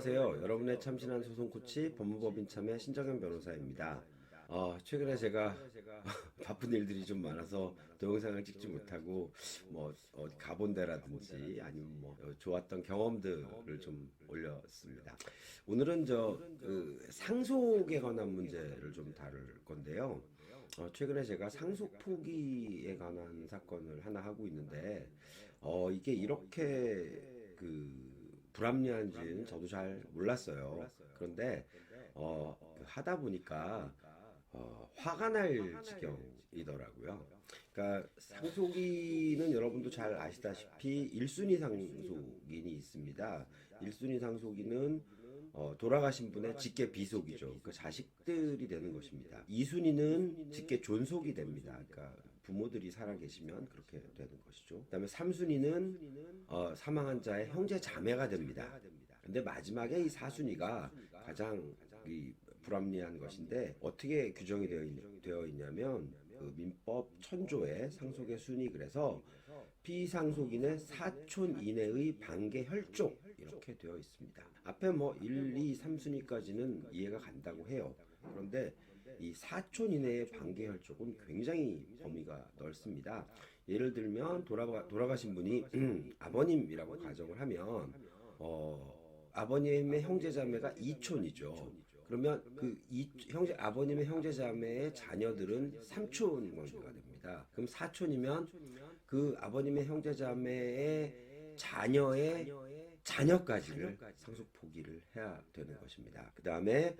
안녕하세요. 여러분의 참신한 소송 코치 법무법인 참의 신정현 변호사입니다. 최근에 제가 바쁜 일들이 좀 많아서 동영상을 찍지 못하고 어디 가본 데라든지 아니면 좋았던 경험들을 좀 올렸습니다. 오늘은 상속에 관한 문제를 좀 다룰 건데요. 최근에 제가 상속 포기에 관한 사건을 하나 하고 있는데 이게 이렇게 불합리한지는 저도 잘 몰랐어요. 그런데 하다 보니까 화가 날 지경이더라고요. 그러니까 상속인은 여러분도 잘 아시다시피 1순위 상속인이 있습니다. 1순위 상속인은 돌아가신 분의 직계 비속이죠. 그 자식들이 되는 것입니다. 2순위는 직계 존속이 됩니다. 그러니까 부모들이 살아계시면 그렇게 되는 것이죠. 그다음에 3순위는 사망한 자의 형제 자매가 됩니다. 근데 마지막에 이 4순위가 가장 불합리한 것인데 어떻게 규정이 되어 있냐면 민법 1000조의 상속의 순위 그래서 피상속인의 사촌 이내의 반계 혈족 이렇게 되어 있습니다. 앞에 1, 2, 3순위까지는 이해가 간다고 해요. 그런데 이 사촌 이내의 반계 혈족은 굉장히 범위가 넓습니다. 예를 들면 돌아가신 분이 아버님이라고 가정을 하면 아버님의 형제자매가 이촌이죠. 그러면 아버님의 형제자매의 자녀들은 삼촌 관계가 됩니다. 그럼 사촌이면 그 아버님의 형제자매의 자녀의 자녀까지를 상속 포기를 해야 되는 것입니다. 그 다음에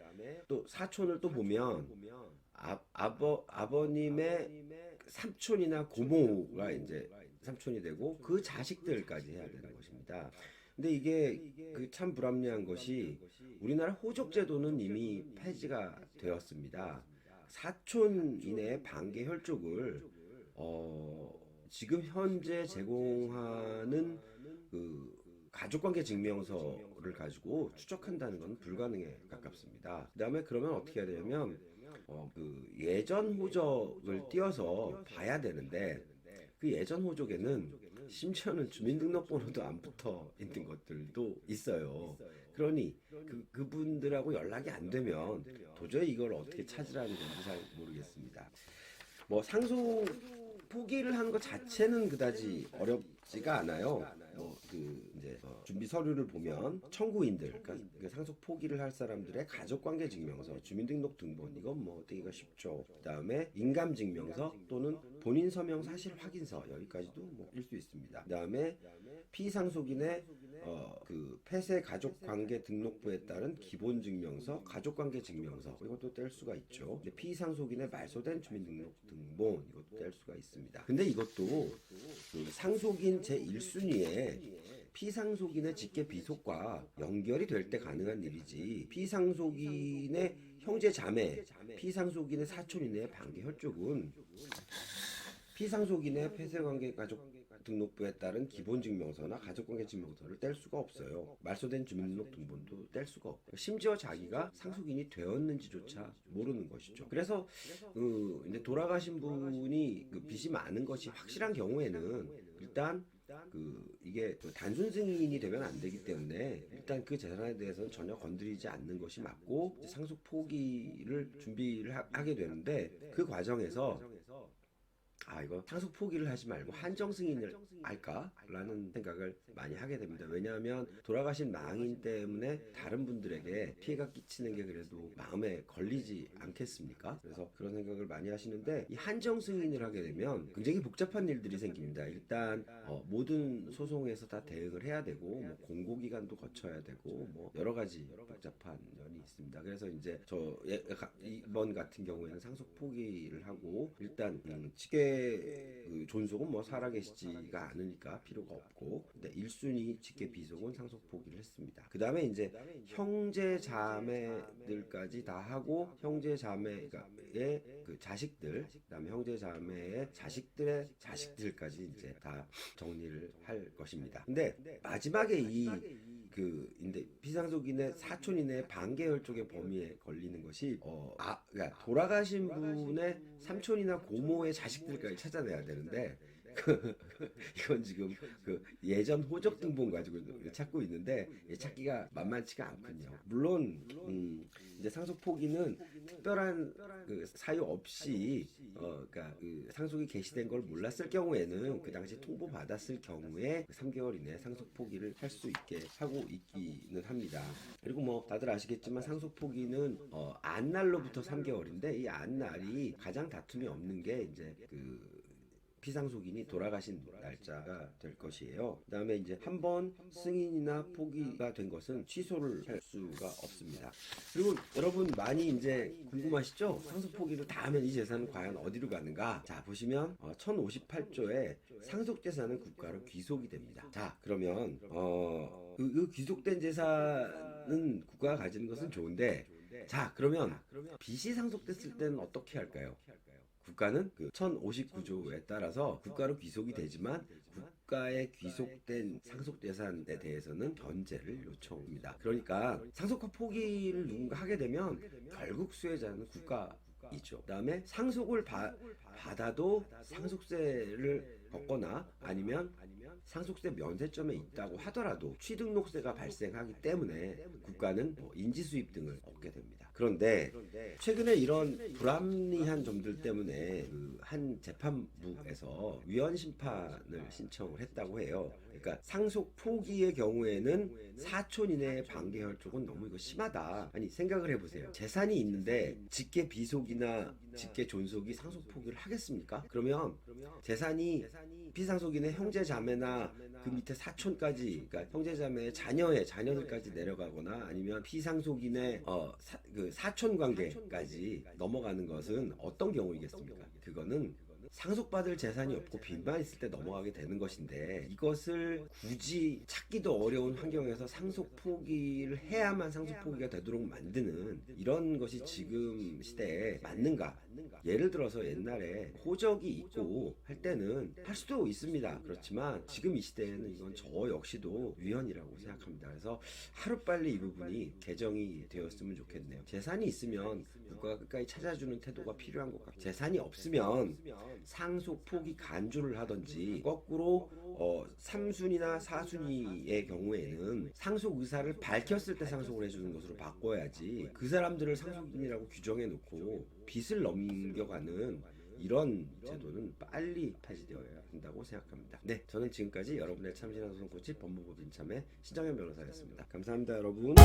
또 사촌을 또 보면 아버님의 삼촌이나 고모가 이제 삼촌이 되고 그 자식들까지 해야 되는 것입니다. 근데 이게 참 불합리한 것이 우리나라 호족제도는 이미 폐지가 되었습니다. 사촌 이내의 반계 혈족을 지금 현재 제공하는 가족관계 증명서를 가지고 추적한다는 건 불가능에 가깝습니다. 그다음에 그러면 어떻게 해야 되냐면 예전 호적을 띄어서 봐야 되는데 그 예전 호적에는 심지어는 주민등록번호도 안 붙어 있는 것들도 있어요. 그러니 그분들하고 연락이 안 되면 도저히 이걸 어떻게 찾으라는 건지 잘 모르겠습니다. 상속 포기를 하는 것 자체는 그다지 어렵지가 않아요. 준비 서류를 보면 청구인들, 그러니까 상속 포기를 할 사람들의 가족관계 증명서, 주민등록 등본, 이건 떼기가 쉽죠. 그다음에 인감증명서 또는 본인 서명 사실 확인서, 여기까지도 일 수 있습니다. 그다음에 피상속인의 폐쇄 가족관계 등록부에 따른 기본증명서, 가족관계 증명서, 이것도 뗄 수가 있죠. 피상속인의 말소된 주민등록 등본, 이것도 뗄 수가 있습니다. 근데 이것도 상속인 제1순위에 피상속인의 직계 비속과 연결이 될 때 가능한 일이지, 피상속인의 형제 자매, 피상속인의 사촌 이내의 반계 혈족은 피상속인의 폐쇄관계 가족 등록부에 따른 기본증명서나 가족관계 증명서를 뗄 수가 없어요. 말소된 주민등록 등본도 뗄 수가 없고, 심지어 자기가 상속인이 되었는지조차 모르는 것이죠. 그래서 이제 돌아가신 분이 빚이 많은 것이 확실한 경우에는 일단 이게 단순 승인이 되면 안 되기 때문에 일단 그 재산에 대해서는 전혀 건드리지 않는 것이 맞고, 이제 상속 포기를 준비를 하게 되는데 그 과정에서 이거 상속 포기를 하지 말고 한정 승인을 할까라는 생각을 많이 하게 됩니다. 왜냐하면 돌아가신 망인 때문에 다른 분들에게 피해가 끼치는 게 그래도 마음에 걸리지 않겠습니까? 그래서 그런 생각을 많이 하시는데, 이 한정 승인을 하게 되면 굉장히 복잡한 일들이 생깁니다. 일단 모든 소송에서 다 대응을 해야 되고, 공고기간도 거쳐야 되고, 여러 가지 복잡한 면이 있습니다. 그래서 이제 이번 같은 경우에는 상속 포기를 하고, 일단 직계 존속은 살아계시지가 않으니까 필요가 없고, 근데 1순위 직계 비속은 상속 포기를 했습니다. 그 다음에 이제 형제 자매들까지 다 하고, 형제 자매의 자식들, 그 다음에 형제 자매의 자식들의 자식들까지 이제 다 정리를 할 것입니다. 근데 마지막에 이제 피상속인의 사촌 이내의 반계열 쪽의 범위에 걸리는 것이 그러니까 돌아가신 분의 삼촌이나 고모의 자식들까지 찾아내야 되는데, 이건 지금 그 예전 호적 등본 가지고 찾고 있는데 찾기가 만만치가 않군요. 물론 이제 상속 포기는 특별한 그 사유 없이 그러니까 그 상속이 개시된 걸 몰랐을 경우에는 그 당시 통보 받았을 경우에 3개월 이내 상속 포기를 할 수 있게 하고 있기는 합니다. 그리고 뭐 다들 아시겠지만 상속 포기는 안날로부터 3개월인데 이 안날이 가장 다툼이 없는 게 이제 그 피상속인이 돌아가신 날짜가 될 것이에요. 그다음에 이제 한번 승인이나 포기가 된 것은 취소를 할 수가 없습니다. 그리고 여러분 많이 이제 궁금하시죠? 상속 포기를 다 하면 이 재산은 과연 어디로 가는가? 자, 보시면 1058조에 상속 재산은 국가로 귀속이 됩니다. 자, 그러면 그 귀속된 재산은 국가가 가지는 것은 좋은데, 자, 그러면 빚이 상속됐을 때는 어떻게 할까요? 국가는 그 1059조에 따라서 국가로 귀속이 되지만 국가에 귀속된 상속재산에 대해서는 변제를 요청합니다. 그러니까 상속과 포기를 누군가 하게 되면 결국 수혜자는 국가이죠. 그 다음에 상속을 받아도 상속세를 걷거나 아니면 상속세 면세점에 있다고 하더라도 취등록세가 발생하기 때문에 국가는 인지수입 등을 얻게 됩니다. 그런데 최근에 이런 불합리한 점들 때문에 그 한 재판부에서 위헌 심판을 신청을 했다고 해요. 그러니까 상속 포기의 경우에는 4촌 이내의 반개 혈족은 너무 이거 심하다. 아니 생각을 해보세요. 재산이 있는데 직계 비속이나 직계 존속이 상속 포기를 하겠습니까? 그러면 재산이 피상속인의 형제 자매나 그 밑에 사촌까지, 그러니까 형제 자매의 자녀들까지 내려가거나 아니면 피상속인의 그 사촌 관계까지 넘어가는 것은 어떤 경우이겠습니까? 그거는 상속받을 재산이 없고 빚만 있을 때 넘어가게 되는 것인데, 이것을 굳이 찾기도 어려운 환경에서 상속 포기를 해야만 상속 포기가 되도록 만드는 이런 것이 지금 시대에 맞는가? 예를 들어서 옛날에 호적이 있고 할 때는 할 수도 있습니다. 그렇지만 지금 이 시대에는 이건 저 역시도 위헌이라고 생각합니다. 그래서 하루빨리 이 부분이 개정이 되었으면 좋겠네요. 재산이 있으면 국가가 끝까지 찾아주는 태도가 필요한 것 같아요. 재산이 없으면 상속 포기 간주를 하든지, 거꾸로 3순위나 4순위의 경우에는 상속 의사를 밝혔을 때 상속을 해주는 것으로 바꿔야지, 그 사람들을 상속인이라고 규정해 놓고 빚을 넘겨가는 이런 제도는 빨리 폐지되어야 한다고 생각합니다. 네, 저는 지금까지 여러분의 참신한 소송 코치 법무법인 참의 신정현 변호사였습니다. 감사합니다, 여러분.